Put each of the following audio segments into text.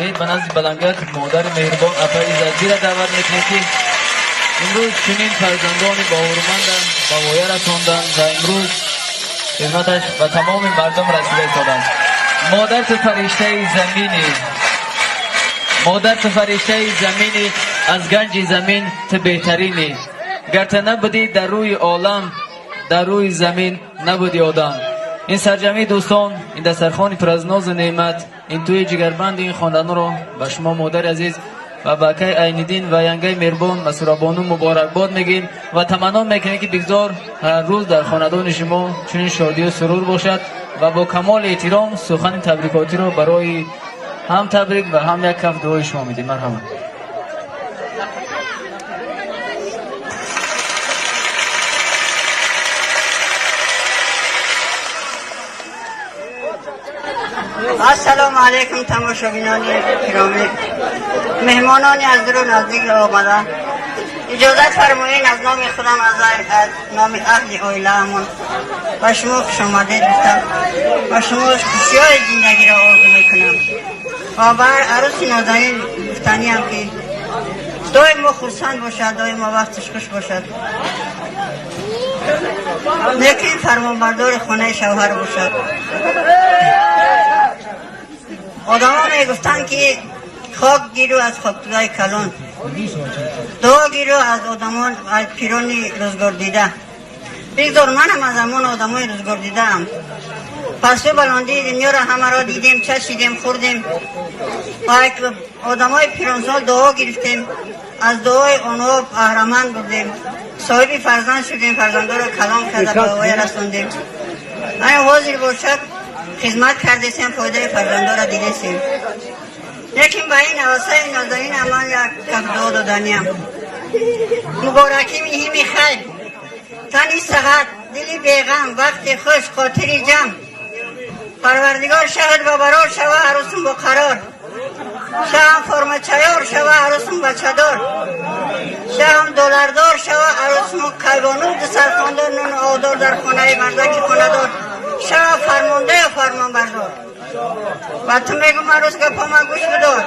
به نزد بلنگک مادر مهربان اپا ایزدی را دعوت میکنیم که امروز چنین فرزندان باورمندند با وایه رساندند و امروز خدمتش به تمام مردم رسیده سادند. مادر تو فرشته زمینی، مادر تو فرشته زمینی، از گنج زمین تو بهترینی. گر تو نبودی در روی عالم، در روی زمین نبودی آدم. این سرجمی دوستان، این دسترخوان پر از ناز و نعمت، این توی جگربند این خاندان رو به شما مادر عزیز و بکای عین‌الدین و ینگه مهربان مسرور بانو مبارکباد میگیم و تمنا میکنیم که بگذار هر روز در خاندان شما چنین شادی و سرور باشد و با کمال احترام سخن تبریکاتی رو برای هم تبریک و هم یک کف دعای شما میدیم. مرحبا. السلام علیکم تماشاگران گرامی، مهمانان از دور و نزدیک آمدن. اجازت فرمایید از نام خودم از نام اهل عائله‌مون و شما خوش آمدید گفتم و شما خوشی‌های زندگی را آرزو میکنم و بر عروس نازنین گفتنی هم که دائم ما خرسند باشد، دائم ما وقتش خوش باشد، لیکن فرمانبردار خانه شوهر باشد. آدمان میگفتن که خاک گیرو از خاکترهای کلان، دعا گیرو از آدمان از پیران روزگار دیده. بگذار منم از همون آدمای روزگار دیده ام. پس بلندی دنیا را همه را دیدیم، چشیدیم، خوردیم و آدمای پیران سال دعا گرفتیم، از دعای آنها قهرمان بودیم، صاحب فرزند شدیم، فرزندا را کلام کرده به وای رساندیم. این حاضر باشد خدمت کردیم، فایده فرزندا را دیدیم. لیکن به این عوضه نازنین امان یک کف دعا دادنیم. مبارکی میهمی خیر، تنی صحت، دلی بیغم، وقت خوش، خاطری جمع. پروردگار شهد و برار شوه عروسم با قرار، شهم فرم چیار شوه عروسم بچه دار، شهم دلاردار شوه عروسم قیبانو ده سرخاندار نون آدار در خانه مردک خانه دار، شوه فرمانده یا فرمان بردار. و تو میگم عروس گپا ما گوش بدار،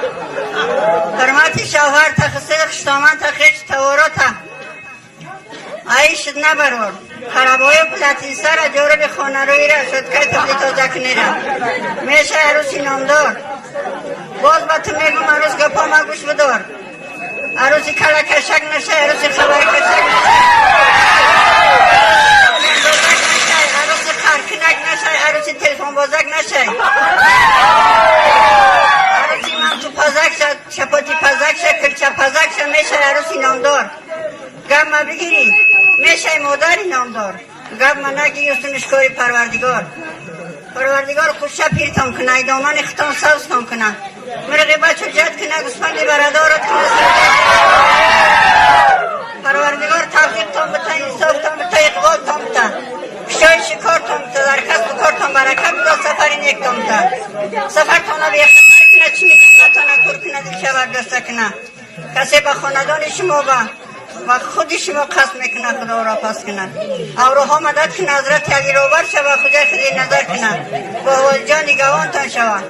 حرمت شوهر تا خسر خشتامن تا خیچ توارا تا عیشت نبرار، خرابای پلاتین سر جوره به خانه روی را شد که تبلی تازه کنی را میشه عروسی نامدار. باز با تو میگم عروس گپا ما گوش بدار، عروسی کلا کشک نشه، عروسی خبر کشک نشه، عروسی خرکنک نشه، عروسی تلفون بازک نشه، عروسی ممتو پزک شد، چپاتی پزک شد، کلچه پزک شد، میشه عروسی نامدار. گم ما بگیری میشه مادری نامدار، گم ما نگی استمش کاری پروردگار. پروردگار خوشه پیرتان کنه، دامن اختان سوستان کنه، مرغی بچه جد کنه، گسپندی برادارت کنه. پروردگار توفیقتان بتا، انصافتان بتا، اقبالتان بتا، کشای شکارتان بتا، در کسب و کارتان برکت بتا، سفر نیکتان بتا، سفرتان رو به اختفار کنه، چی میکنه نکور کنه، دل شور دسته کنه. کسی به خاندان شما و خود شما قصد میکنه خدا را پس کنه، اوراها مدد کنه، حضرت علی روبر شوه، خدای خدای نظر کنه، با والجان نگوانتان شوه،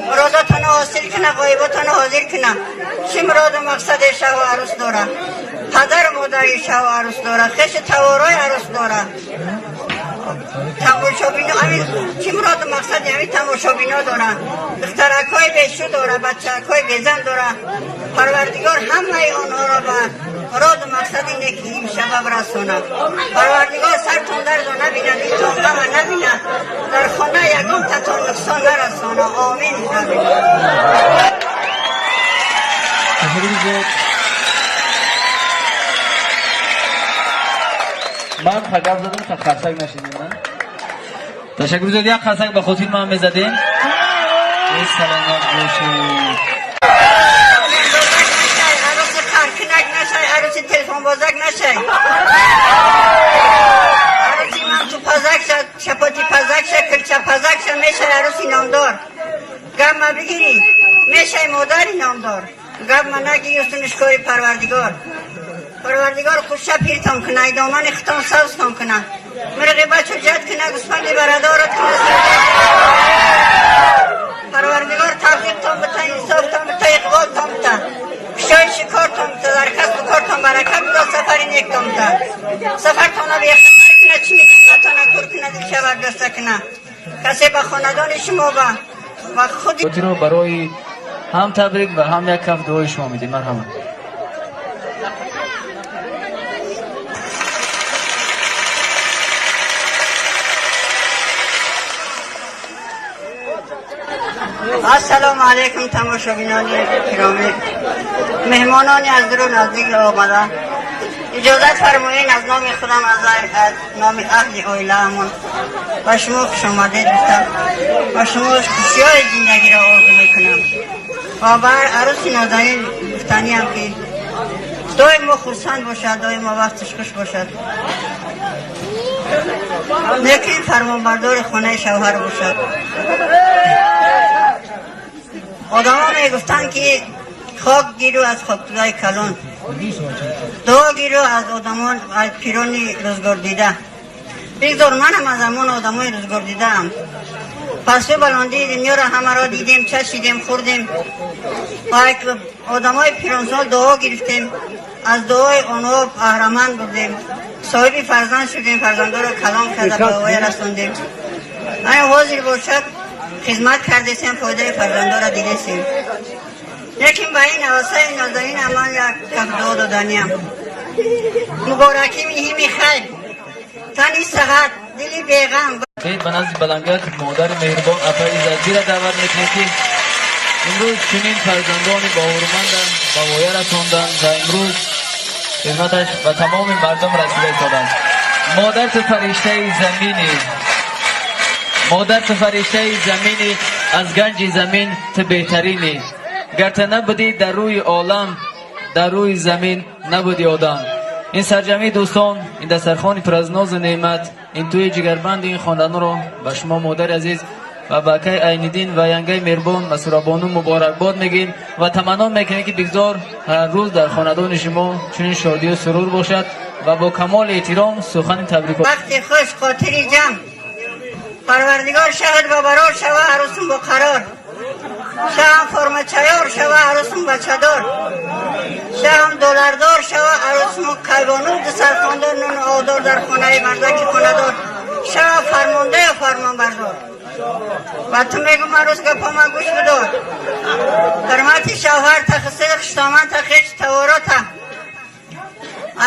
مراداتان حاصل کنه، غایباتان حاضر کنه. چه مراد و مقصد شوه عروس داره، پدر و مادر شوه عروس داره، خش توارای عروس داره، تماشابینا همین چه مراد و مقصد همین تماشابینا داره، دخترکای بیشو داره، بچه‌کای بیزن داره. پروردگار همه آنها را به مراد و مقصد اینه که این شب رسونه. پروردگار سرتون درد و نبینه، دیتون غم نبینه، در خانه یگان تتون نقصان نرسونه. آمین. من خگب زدم تا خرسک نشیدیم. نه تشکر زد، یک خرسک به خودتون ما هم بزدیم. ای سلامت باشید. عروسی تلفون بازک نشه، عروسی ممتو پزک شد، چپاتی پزک شد، کلچه پزک شد، میشه عروسی نامدار. گم ما بگیری میشه مادری نامدار، گم ما نگی استمش کاری پروردگار. پروردگار خوشه پیرتان کنه، دامن اختان سوستان کنه، مرغی بچه جد کنه، گسپندی برادارت کنه. پروردگار توفیقتان بتا، انصافتان بتا، کسی به خاندان شما و خود بطی رو برای هم تبریک و هم یک کف دعای شما میدیم. مرحبا. السلام علیکم تماشابینان گرامی، مهمانانی از دور و نزدیک آمدن، اجازت فرمایید از نام خودم از نام اهل عائله‌مون و شما خوش آمدید گفتم و شما خوشی‌های زندگی را آرزو میکنم و بر عروس نازنین گفتنی هم که دائم ما خرسند باشد، دائم ما وقتش خوش باشد، لیکن فرمانبردار خانه شوهر باشد. آدم میگفتن که خاک گیرو از خاکترهای کلان، دعا گیرو از آدمان از پیران روزگار دیده. بگذار منم از همون آدمای روزگار دیده ام. پس تو بلندی دنیا را همه را دیدیم، چشیدیم، خوردیم و آدمای پیرانسال دعا گرفتیم، از دعای آنها بهره‌مند بودیم، صاحب فرزند شدیم، فرزندا را کلام کرده به آوای رساندیم. اگه حاضر باشد خدمت کردیم، فایده فرزندا را دیدیم. لیکن به این عروسای نازنین من یک کف دعا دادنیم. مبارکی میهمی خیر، تنی صحت، دلی بیغم. خیلی به نزد بلنگیت مادر مهربان اپا ایزدی را دعوت میکنیم که امروز چنین فرزندان با هرمندن با وایه رساندن و امروز خدمتش و تمام مردم رسیده شدند. مادر تو فرشته زمینی، مادر تو فرشته زمینی، از گنج زمین تو بهترینی، گر تو نبودی در روی عالم، در روی زمین نبودی آدم. این سرجمی دوستان، این دسترخوان پر از ناز و نعمت، این توی جگربند این خاندان رو به شما مادر عزیز و بکه عین‌الدین و ینگه مهربان مسرور بانو مبارکباد میگیم و تمنا میکنیم که بگذار هر روز در خاندان شما چنین شادی و سرور باشد و با کمال احترام سخن تبریک. وقتی خوش خاطری جمع، پروردگار شهد و برار شوه عروسون با قرار، شهم فرم چیار شوه عروسون بچه دار، شهم دلاردار شوه عروسون کیوانون ده سرخاندار نون آدار در خانه مردک خانه دار، شوه فرمانده یا فرمان بردار. و تو میگم عروس گپا ما گوش بدار، درمتی شوهر تخصیل خشتامن تخیچ توارا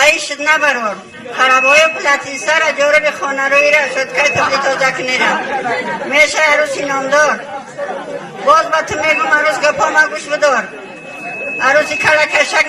عیشت نبرار، خرابای پلاتین سر جورب خانه روی را شد که تبلی تازه کنی را میشه عروسی نامدار. باز با تو میگم عروس گپا ما گوش بدار، عروسی کلک شک